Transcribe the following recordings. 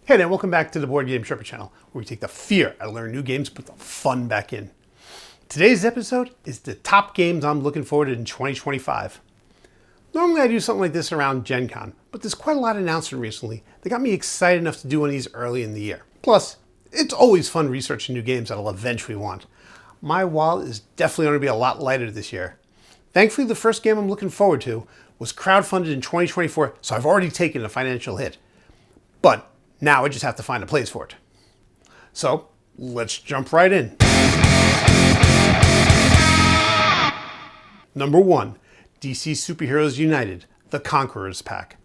Hey there, welcome back to the BoardGame Sherpa channel, where we take the fear out of learning new games, put the fun back in. Today's episode is the top games I'm looking forward to in 2025. Normally I do something like this around GenCon, but there's quite a lot of announcement recently that got me excited enough to do one of these early in the year. Plus, it's always fun researching new games that I'll eventually want. My wallet is definitely going to be a lot lighter this year. Thankfully, the first game I'm looking forward to was crowdfunded in 2024, so I've already taken a financial hit. But now I just have to find a place for it. So let's jump right in. Number 1, DC Superheroes United, the Conquerors pack.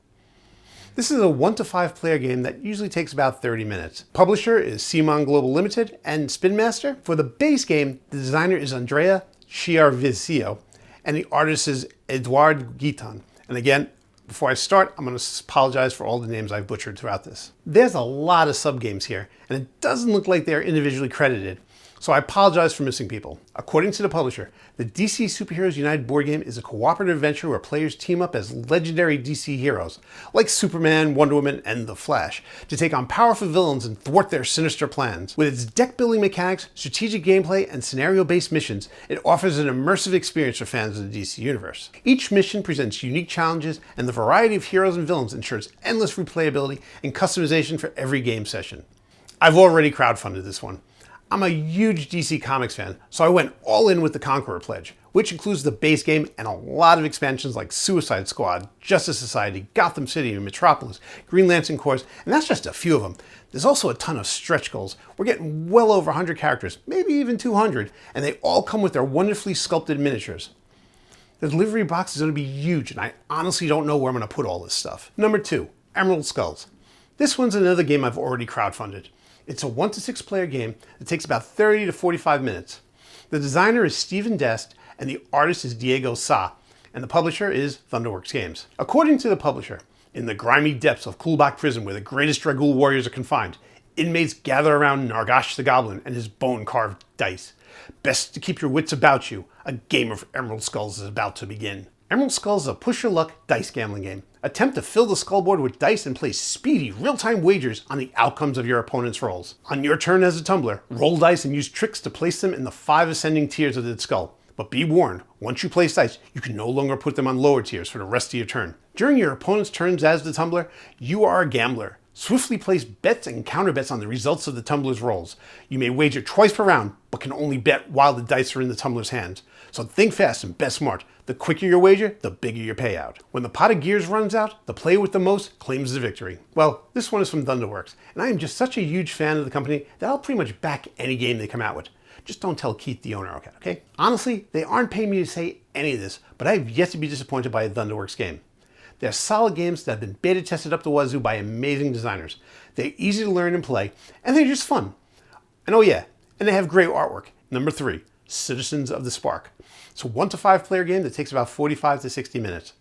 This is a 1 to 5 player game that usually takes about 30 minutes. Publisher is Simões Global Limited and Spin Master. For the base game, the designer is Andrea Chiarvicio and the artist is Eduard Guiton. And again, before I start, I'm going to apologize for all the names I've butchered throughout this. There's a lot of sub-games here, and it doesn't look like they're individually credited, so I apologize for missing people. According to the publisher, the DC Superheroes United board game is a cooperative adventure where players team up as legendary DC heroes, like Superman, Wonder Woman, and The Flash, to take on powerful villains and thwart their sinister plans. With its deck-building mechanics, strategic gameplay, and scenario-based missions, it offers an immersive experience for fans of the DC universe. Each mission presents unique challenges, and the variety of heroes and villains ensures endless replayability and customization for every game session. I've already crowdfunded this one. I'm a huge DC Comics fan, so I went all in with the Conqueror pledge, which includes the base game and a lot of expansions like Suicide Squad, Justice Society, Gotham City, and Metropolis, Green Lantern Corps, and that's just a few of them. There's also a ton of stretch goals. We're getting well over 100 characters, maybe even 200, and they all come with their wonderfully sculpted miniatures. The delivery box is going to be huge, and I honestly don't know where I'm going to put all this stuff. Number 2, Emerald Skulls. This one's another game I've already crowdfunded. It's a 1 to 6 player game that takes about 30 to 45 minutes. The designer is Steven Dest and the artist is Diego Sa, and the publisher is Thunderworks Games. According to the publisher, in the grimy depths of Kulbak prison where the greatest Dragul warriors are confined, inmates gather around Nargash the Goblin and his bone-carved dice. Best to keep your wits about you. A game of Emerald Skulls is about to begin. Emerald Skulls is a push-your-luck dice gambling game. Attempt to fill the skullboard with dice and place speedy, real-time wagers on the outcomes of your opponent's rolls. On your turn as a tumbler, roll dice and use tricks to place them in the 5 ascending tiers of the skull. But be warned, once you place dice, you can no longer put them on lower tiers for the rest of your turn. During your opponent's turns as the tumbler, you are a gambler. Swiftly place bets and counter bets on the results of the tumbler's rolls. You may wager twice per round, but can only bet while the dice are in the tumbler's hands. So think fast and bet smart. The quicker your wager, the bigger your payout. When the pot of gears runs out, the player with the most claims the victory. Well, this one is from Thunderworks, and I am just such a huge fan of the company that I'll pretty much back any game they come out with. Just don't tell Keith, the owner, okay? Honestly, they aren't paying me to say any of this, but I have yet to be disappointed by a Thunderworks game. They're solid games that have been beta tested up the wazoo by amazing designers. They're easy to learn and play, and they're just fun. And oh yeah, and they have great artwork. Number 3, Citizens of the Spark. It's a 1 to 5 player game that takes about 45 to 60 minutes.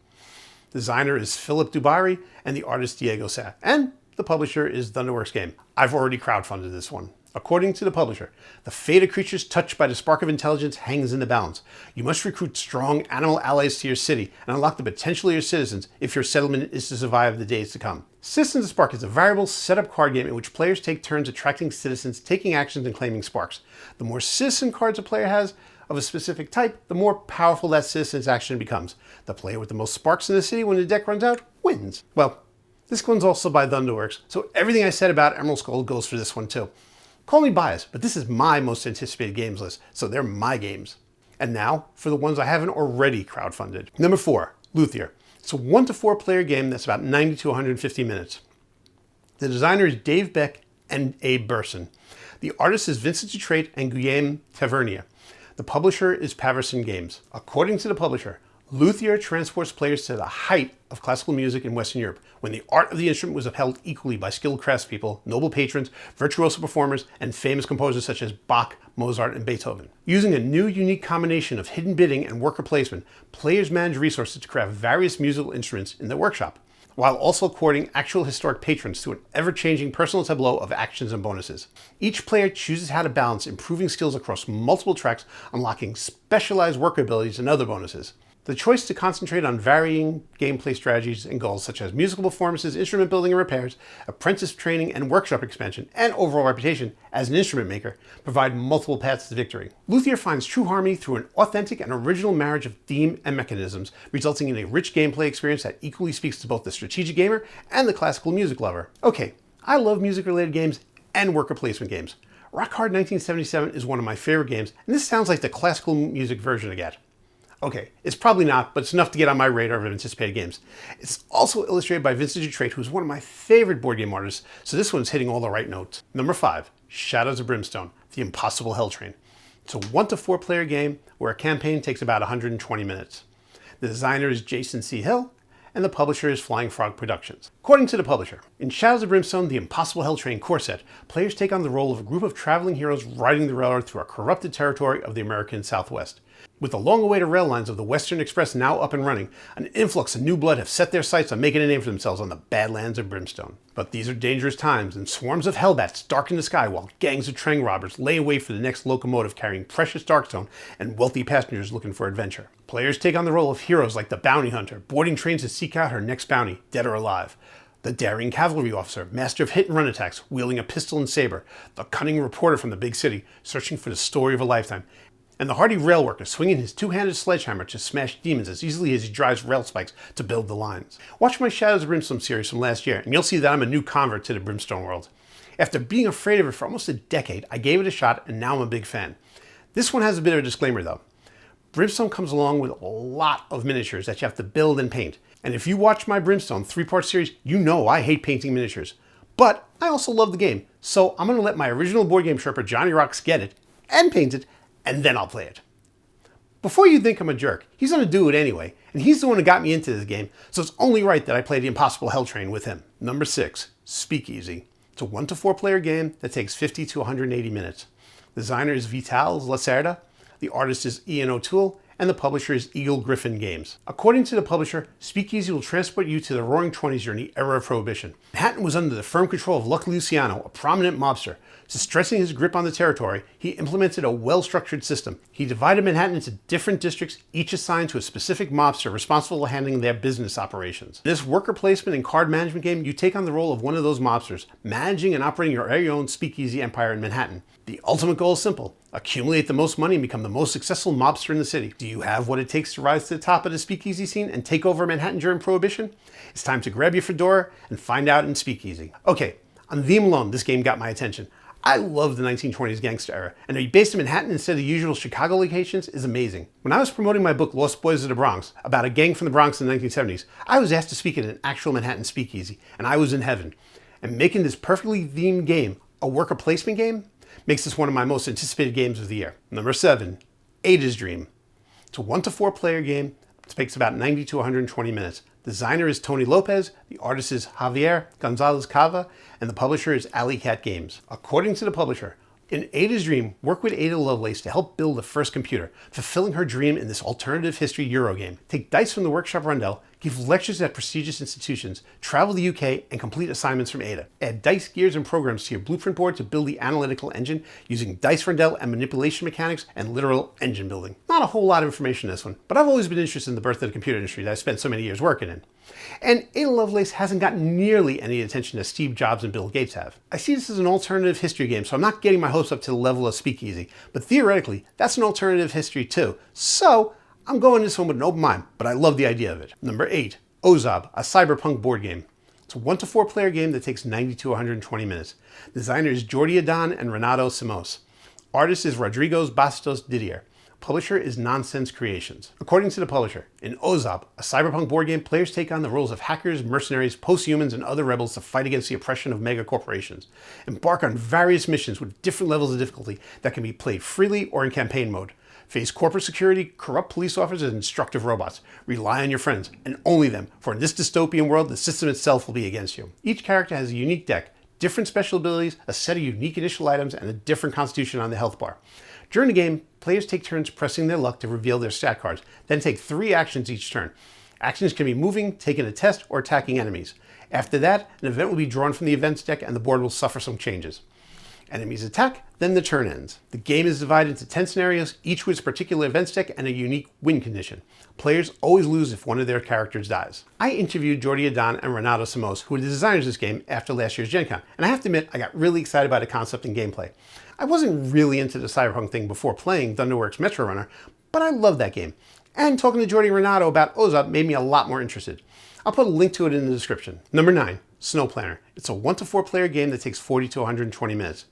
The designer is Philip Dubari and the artist Diego Sa, and the publisher is Thunderworks Game. I've already crowdfunded this one. According to the publisher, the fate of creatures touched by the spark of intelligence hangs in the balance. You must recruit strong animal allies to your city and unlock the potential of your citizens if your settlement is to survive the days to come. Citizens of Spark is a variable setup card game in which players take turns attracting citizens, taking actions, and claiming sparks. The more citizen cards a player has of a specific type, the more powerful that citizen's action becomes. The player with the most sparks in the city when the deck runs out wins. Well, this one's also by Thunderworks, so everything I said about Emerald Skull goes for this one too. Call me biased, but this is my most anticipated games list, so they're my games. And now, for the ones I haven't already crowdfunded. Number 4, Luthier. It's a 1 to 4 player game that's about 90 to 150 minutes. The designer is Dave Beck and Abe Burson. The artist is Vincent Dutrait and Guillaume Tavernier. The publisher is Paverson Games. According to the publisher, Luthier transports players to the height of classical music in Western Europe, when the art of the instrument was upheld equally by skilled craftspeople, noble patrons, virtuoso performers, and famous composers such as Bach, Mozart, and Beethoven. Using a new, unique combination of hidden bidding and worker placement, players manage resources to craft various musical instruments in their workshop, while also courting actual historic patrons to an ever-changing personal tableau of actions and bonuses. Each player chooses how to balance improving skills across multiple tracks, unlocking specialized worker abilities and other bonuses. The choice to concentrate on varying gameplay strategies and goals such as musical performances, instrument building and repairs, apprentice training and workshop expansion, and overall reputation as an instrument maker provide multiple paths to victory. Luthier finds true harmony through an authentic and original marriage of theme and mechanisms, resulting in a rich gameplay experience that equally speaks to both the strategic gamer and the classical music lover. Okay, I love music-related games and worker placement games. Rock Hard 1977 is one of my favorite games, and this sounds like the classical music version of GAT. Okay, it's probably not, but it's enough to get on my radar of anticipated games. It's also illustrated by Vincent Dutrait, who's one of my favorite board game artists, so this one's hitting all the right notes. Number 5, Shadows of Brimstone, The Impossible Hell Train. It's a 1 to 4 player game where a campaign takes about 120 minutes. The designer is Jason C. Hill, and the publisher is Flying Frog Productions. According to the publisher, in Shadows of Brimstone, The Impossible Hell Train core set, players take on the role of a group of traveling heroes riding the railroad through a corrupted territory of the American Southwest. With the long-awaited rail lines of the Western Express now up and running, an influx of new blood have set their sights on making a name for themselves on the Badlands of Brimstone. But these are dangerous times, and swarms of hellbats darken the sky while gangs of train robbers lay wait for the next locomotive carrying precious darkstone and wealthy passengers looking for adventure. Players take on the role of heroes like the bounty hunter, boarding trains to seek out her next bounty, dead or alive. The daring cavalry officer, master of hit-and-run attacks, wielding a pistol and saber. The cunning reporter from the big city, searching for the story of a lifetime. And the hardy rail worker swinging his two-handed sledgehammer to smash demons as easily as he drives rail spikes to build the lines. Watch my Shadows of Brimstone series from last year, and you'll see that I'm a new convert to the Brimstone world. After being afraid of it for almost a decade, I gave it a shot, and now I'm a big fan. This one has a bit of a disclaimer, though. Brimstone comes along with a lot of miniatures that you have to build and paint. And if you watch my Brimstone 3-part series, you know I hate painting miniatures. But I also love the game, so I'm going to let my original board game Sherpa, Johnny Rocks, get it, and paint it, and then I'll play it. Before you think I'm a jerk, he's going to do it anyway, and he's the one who got me into this game, so it's only right that I play the Impossible Hell Train with him. Number 6, Speakeasy. It's a 1 to 4 player game that takes 50 to 180 minutes. The designer is Vital Lacerda, the artist is Ian O'Toole, and the publisher is Eagle Griffin Games. According to the publisher, Speakeasy will transport you to the Roaring Twenties during the era of Prohibition. Manhattan was under the firm control of Lucky Luciano, a prominent mobster. To stressing his grip on the territory, he implemented a well-structured system. He divided Manhattan into different districts, each assigned to a specific mobster responsible for handling their business operations. In this worker placement and card management game, you take on the role of one of those mobsters, managing and operating your very own speakeasy empire in Manhattan. The ultimate goal is simple: accumulate the most money and become the most successful mobster in the city. Do you have what it takes to rise to the top of the speakeasy scene and take over Manhattan during Prohibition? It's time to grab your fedora and find out in Speakeasy. Okay, on the theme alone, this game got my attention. I love the 1920s gangster era, and to be based in Manhattan instead of the usual Chicago locations is amazing. When I was promoting my book Lost Boys of the Bronx, about a gang from the Bronx in the 1970s, I was asked to speak at an actual Manhattan speakeasy, and I was in heaven. And making this perfectly themed game a worker placement game makes this one of my most anticipated games of the year. Number 7, Ada's Dream. It's a 1 to 4 player game. It takes about 90 to 120 minutes. The designer is Tony Lopez, the artist is Javier Gonzalez Cava, and the publisher is Alley Cat Games. According to the publisher, in Ada's Dream, work with Ada Lovelace to help build the first computer, fulfilling her dream in this alternative history Eurogame. Take dice from the workshop Rundell, give lectures at prestigious institutions, travel the UK, and complete assignments from Ada. Add dice, gears, and programs to your blueprint board to build the analytical engine using dice Rundell and manipulation mechanics and literal engine building. Not a whole lot of information in this one, but I've always been interested in the birth of the computer industry that I've spent so many years working in. And Ada Lovelace hasn't gotten nearly any attention as Steve Jobs and Bill Gates have. I see this as an alternative history game, so I'm not getting my hopes up to the level of Speakeasy, but theoretically, that's an alternative history too. So I'm going this one with an open mind, but I love the idea of it. Number 8, Ozob, a Cyberpunk board game. It's a 1 to 4 player game that takes 90 to 120 minutes. Designer is Jordy Adan and Renato Simões. Artist is Rodrigos Bastos Didier. Publisher is Nonsense Creations. According to the publisher, in Ozob, a cyberpunk board game, players take on the roles of hackers, mercenaries, post-humans, and other rebels to fight against the oppression of mega corporations. Embark on various missions with different levels of difficulty that can be played freely or in campaign mode. Face corporate security, corrupt police officers, and destructive robots. Rely on your friends, and only them, for in this dystopian world, the system itself will be against you. Each character has a unique deck, different special abilities, a set of unique initial items, and a different constitution on the health bar. During the game, players take turns pressing their luck to reveal their stat cards, then take 3 actions each turn. Actions can be moving, taking a test, or attacking enemies. After that, an event will be drawn from the events deck and the board will suffer some changes. Enemies attack, then the turn ends. The game is divided into 10 scenarios, each with its particular event stick and a unique win condition. Players always lose if one of their characters dies. I interviewed Jordy, Adan, and Renato Simões, who are the designers of this game, after last year's GenCon, and I have to admit, I got really excited by the concept and gameplay. I wasn't really into the Cyberpunk thing before playing Thunderworks Metro Runner, but I love that game. And talking to Jordy and Renato about Ozob made me a lot more interested. I'll put a link to it in the description. Number 9, Snow Planner. It's a 1 to 4 player game that takes 40 to 120 minutes.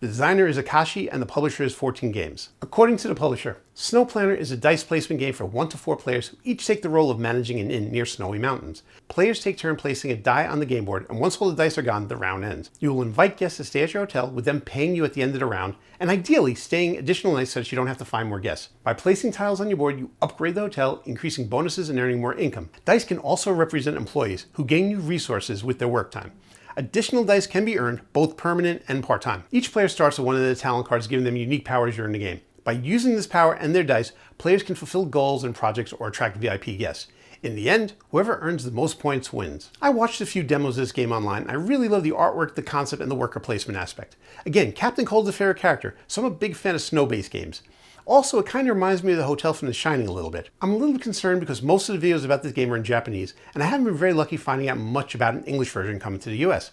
The designer is Akashi and the publisher is 14 Games. According to the publisher, Snow Planner is a dice placement game for 1 to 4 players who each take the role of managing an inn near snowy mountains. Players take turn placing a die on the game board, and once all the dice are gone, the round ends. You will invite guests to stay at your hotel, with them paying you at the end of the round, and ideally staying additional nights so that you don't have to find more guests. By placing tiles on your board, you upgrade the hotel, increasing bonuses and earning more income. Dice can also represent employees who gain new resources with their work time. Additional dice can be earned, both permanent and part-time. Each player starts with one of the talent cards, giving them unique powers during the game. By using this power and their dice, players can fulfill goals and projects or attract VIP guests. In the end, whoever earns the most points wins. I watched a few demos of this game online, and I really love the artwork, the concept, and the worker placement aspect. Again, Captain Cold's a favorite character, so I'm a big fan of snow-based games. Also, it kind of reminds me of the hotel from The Shining a little bit. I'm a little concerned because most of the videos about this game are in Japanese, and I haven't been very lucky finding out much about an English version coming to the US.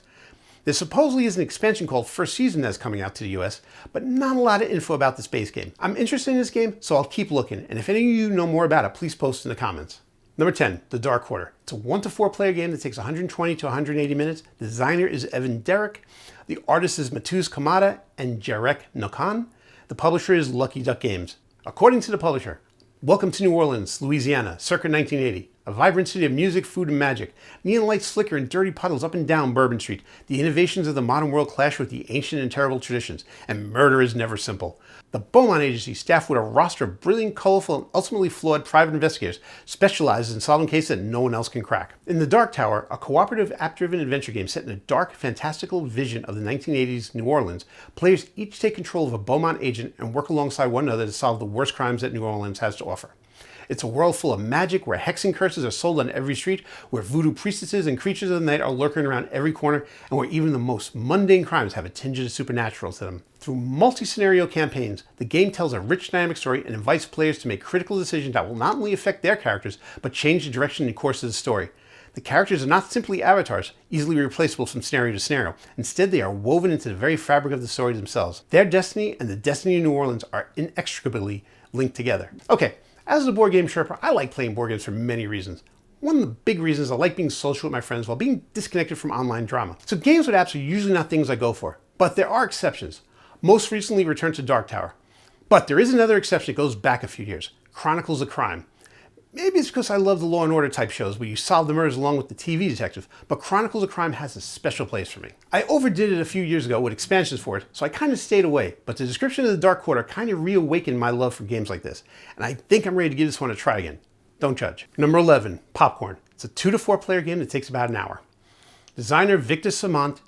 There supposedly is an expansion called First Season that's coming out to the US, but not a lot of info about this base game. I'm interested in this game, so I'll keep looking, and if any of you know more about it, please post in the comments. Number 10, The Dark Quarter. It's a 1 to 4 player game that takes 120 to 180 minutes. The designer is Evan Derrick. The artist is Matuz Kamada and Jarek Nokan. The publisher is Lucky Duck Games. According to the publisher, welcome to New Orleans, Louisiana, circa 1980. A vibrant city of music, food, and magic. Neon lights flicker in dirty puddles up and down Bourbon Street. The innovations of the modern world clash with the ancient and terrible traditions, and murder is never simple. The Beaumont Agency, staffed with a roster of brilliant, colorful, and ultimately flawed private investigators, specializes in solving cases that no one else can crack. In The Dark Tower, a cooperative, app-driven adventure game set in a dark, fantastical vision of the 1980s New Orleans, players each take control of a Beaumont agent and work alongside one another to solve the worst crimes that New Orleans has to offer. It's a world full of magic, where hexing curses are sold on every street, where voodoo priestesses and creatures of the night are lurking around every corner, and where even the most mundane crimes have a tinge of supernatural to them. Through multi-scenario campaigns, the game tells a rich, dynamic story and invites players to make critical decisions that will not only affect their characters, but change the direction and course of the story. The characters are not simply avatars, easily replaceable from scenario to scenario. Instead, they are woven into the very fabric of the story themselves. Their destiny and the destiny of New Orleans are inextricably linked together. Okay. As a board game Sherpa, I like playing board games for many reasons. One of the big reasons I like being social with my friends while being disconnected from online drama. So games with apps are usually not things I go for, but there are exceptions. Most recently, Return to Dark Tower. But there is another exception that goes back a few years, Chronicles of Crime. Maybe it's because I love the Law and Order type shows where you solve the murders along with the TV detective, but Chronicles of Crime has a special place for me. I overdid it a few years ago with expansions for it, so I kind of stayed away, but the description of The Dark Quarter kind of reawakened my love for games like this, and I think I'm ready to give this one a try again. Don't judge. Number 11, Popcorn. It's a 2 to 4 player game that takes about an hour. Designer Victor Samant,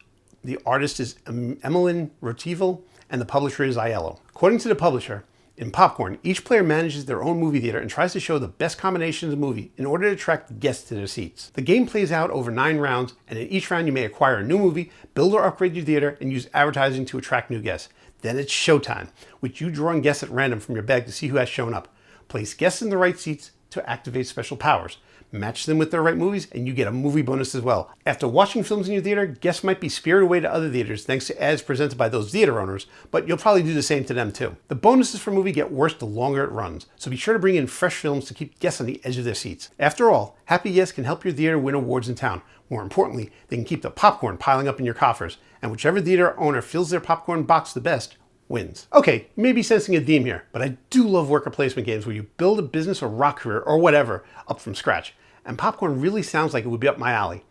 the artist is Emmeline Rotival, and the publisher is Aiello. According to the publisher, in Popcorn, each player manages their own movie theater and tries to show the best combinations of movie in order to attract guests to their seats. The game plays out over 9 rounds, and in each round you may acquire a new movie, build or upgrade your theater, and use advertising to attract new guests. Then it's showtime, with you drawing guests at random from your bag to see who has shown up. Place guests in the right seats to activate special powers. Match them with their right movies, and you get a movie bonus as well. After watching films in your theater, guests might be spirited away to other theaters thanks to ads presented by those theater owners, but you'll probably do the same to them too. The bonuses for a movie get worse the longer it runs, so be sure to bring in fresh films to keep guests on the edge of their seats. After all, happy guests can help your theater win awards in town. More importantly, they can keep the popcorn piling up in your coffers, and whichever theater owner fills their popcorn box the best wins. Okay, you may be sensing a theme here, but I do love worker placement games where you build a business or rock career or whatever up from scratch. And Popcorn really sounds like it would be up my alley.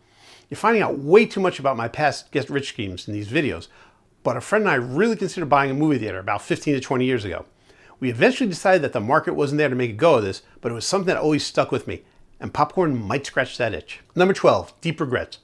You're finding out way too much about my past get rich schemes in these videos, but a friend and I really considered buying a movie theater about 15 to 20 years ago. We eventually decided that the market wasn't there to make a go of this, but it was something that always stuck with me, and Popcorn might scratch that itch. Number 12, Deep Regrets.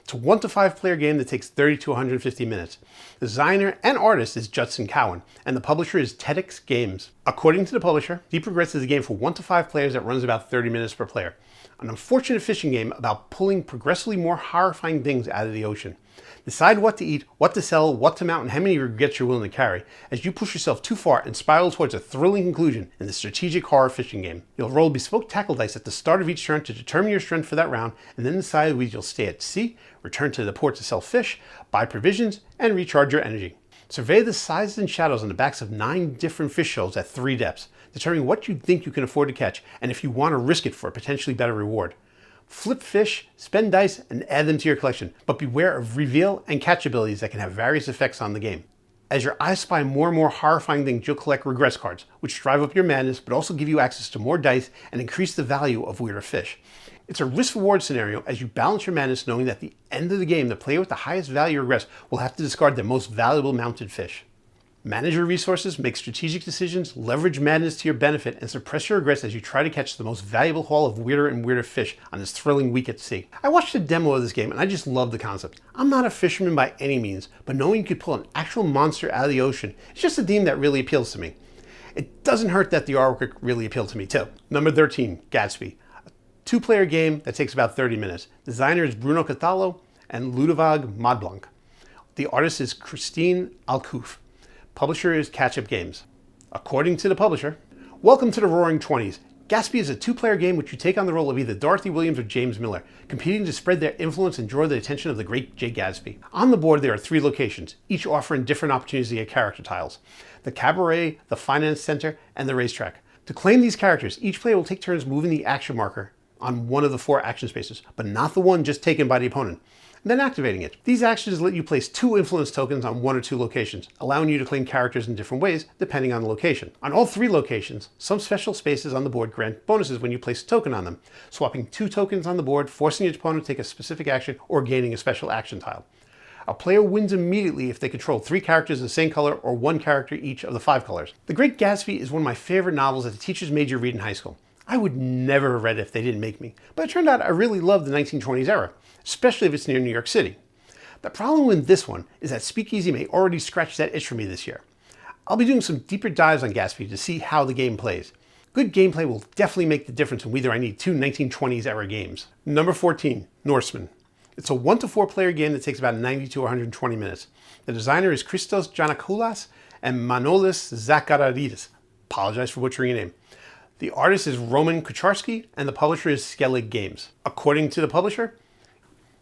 It's a 1 to 5 player game that takes 30 to 150 minutes. The designer and artist is Judson Cowan, and the publisher is TEDx Games. According to the publisher, Deep Regrets is a game for 1 to 5 players that runs about 30 minutes per player. An unfortunate fishing game about pulling progressively more horrifying things out of the ocean. Decide what to eat, what to sell, what to mount, and how many regrets you're willing to carry as you push yourself too far and spiral towards a thrilling conclusion in the strategic horror fishing game. You'll roll bespoke tackle dice at the start of each turn to determine your strength for that round, and then decide whether you'll stay at sea, return to the port to sell fish, buy provisions, and recharge your energy. Survey the sizes and shadows on the backs of 9 different fish shells at 3 depths, determining what you think you can afford to catch and if you want to risk it for a potentially better reward. Flip fish, spend dice, and add them to your collection, but beware of reveal and catch abilities that can have various effects on the game. As your eyes spy more and more horrifying things, you'll collect regrets cards, which drive up your madness but also give you access to more dice and increase the value of weirder fish. It's a risk-reward scenario as you balance your madness, knowing that at the end of the game, the player with the highest value regrets will have to discard their most valuable mounted fish. Manage your resources, make strategic decisions, leverage madness to your benefit, and suppress your regrets as you try to catch the most valuable haul of weirder and weirder fish on this thrilling week at sea. I watched a demo of this game and I just love the concept. I'm not a fisherman by any means, but knowing you could pull an actual monster out of the ocean is just a theme that really appeals to me. It doesn't hurt that the artwork really appealed to me too. Number 13, Gatsby. A 2-player game that takes about 30 minutes. Designer is Bruno Catalo and Ludovag Modblanc. The artist is Christine Alcouf. Publisher is Catch Up Games. According to the publisher, welcome to the Roaring Twenties. Gatsby is a 2-player game which you take on the role of either Dorothy Williams or James Miller, competing to spread their influence and draw the attention of the great Jay Gatsby. On the board there are 3 locations, each offering different opportunities to get character tiles. The Cabaret, the Finance Center, and the Racetrack. To claim these characters, each player will take turns moving the action marker on one of the 4 action spaces, but not the one just taken by the opponent, then activating it. These actions let you place 2 influence tokens on 1 or 2 locations, allowing you to claim characters in different ways depending on the location. On all 3 locations, some special spaces on the board grant bonuses when you place a token on them, swapping 2 tokens on the board, forcing your opponent to take a specific action, or gaining a special action tile. A player wins immediately if they control 3 characters of the same color or 1 character each of the 5 colors. The Great Gatsby is one of my favorite novels that the teachers made you read in high school. I would never have read it if they didn't make me, but it turned out I really loved the 1920s era, especially if it's near New York City. The problem with this one is that Speakeasy may already scratch that itch for me this year. I'll be doing some deeper dives on Gatsby to see how the game plays. Good gameplay will definitely make the difference in whether I need 2 1920s era games. Number 14, Norsemen. It's a 1 to 4 player game that takes about 90 to 120 minutes. The designer is Christos Giannakoulas and Manolis Zakaridis. Apologize for butchering your name. The artist is Roman Kucharski, and the publisher is Skellig Games. According to the publisher,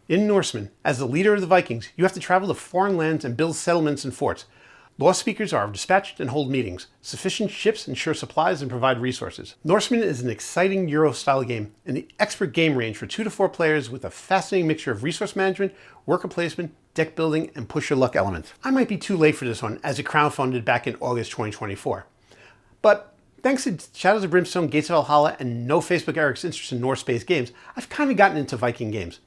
in Norsemen, as the leader of the Vikings, you have to travel to foreign lands and build settlements and forts. Law speakers are dispatched and hold meetings. Sufficient ships ensure supplies and provide resources. Norsemen is an exciting Euro-style game in the expert game range for 2 to 4 players with a fascinating mixture of resource management, worker placement, deck building, and push your luck elements. I might be too late for this one as it crowdfunded back in August 2024. But thanks to Shadows of Brimstone, Gates of Valhalla, and no Facebook Eric's interest in Norse-based games, I've kind of gotten into Viking games.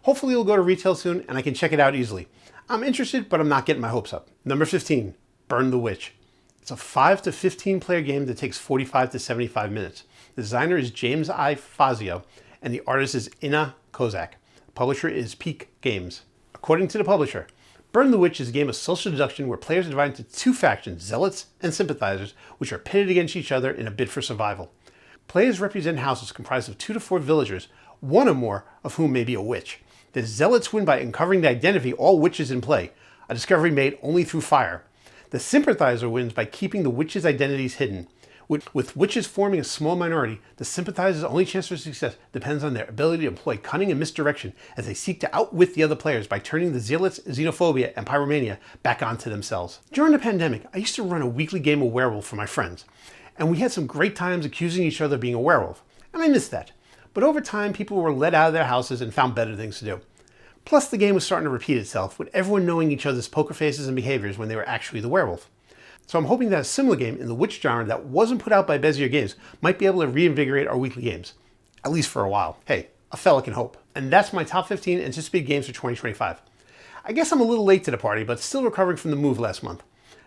Hopefully it'll go to retail soon and I can check it out easily. I'm interested, but I'm not getting my hopes up. Number 15, Burn the Witch. It's a 5 to 15 player game that takes 45 to 75 minutes. The designer is James I. Fazio, and the artist is Ina Kozak. The publisher is Peak Games. According to the publisher, Burn the Witch is a game of social deduction where players are divided into 2 factions, zealots and sympathizers, which are pitted against each other in a bid for survival. Players represent houses comprised of 2 to 4 villagers, 1 or more of whom may be a witch. The zealots win by uncovering the identity of all witches in play, a discovery made only through fire. The sympathizer wins by keeping the witches' identities hidden. With witches forming a small minority, the sympathizer's only chance for success depends on their ability to employ cunning and misdirection as they seek to outwit the other players by turning the zealots' xenophobia and pyromania back onto themselves. During the pandemic, I used to run a weekly game of werewolf for my friends, and we had some great times accusing each other of being a werewolf, and I missed that. But over time, people were let out of their houses and found better things to do. Plus, the game was starting to repeat itself, with everyone knowing each other's poker faces and behaviors when they were actually the werewolf. So I'm hoping that a similar game in the witch genre that wasn't put out by Bezier Games might be able to reinvigorate our weekly games. At least for a while. Hey, a fella can hope. And that's my top 15 anticipated games for 2025. I guess I'm a little late to the party, but still recovering from the move last month.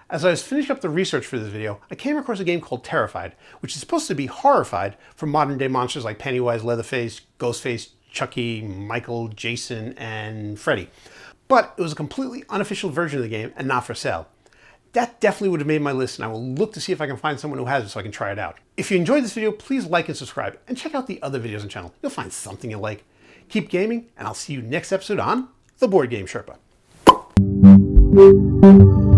As I was finishing up the research for this video, I came across a game called Terrified, which is supposed to be horrified from modern day monsters like Pennywise, Leatherface, Ghostface, Chucky, Michael, Jason, and Freddy. But it was a completely unofficial version of the game and not for sale. That definitely would have made my list, and I will look to see if I can find someone who has it so I can try it out. If you enjoyed this video, please like and subscribe, and check out the other videos on the channel. You'll find something you like. Keep gaming, and I'll see you next episode on The Board Game Sherpa. you.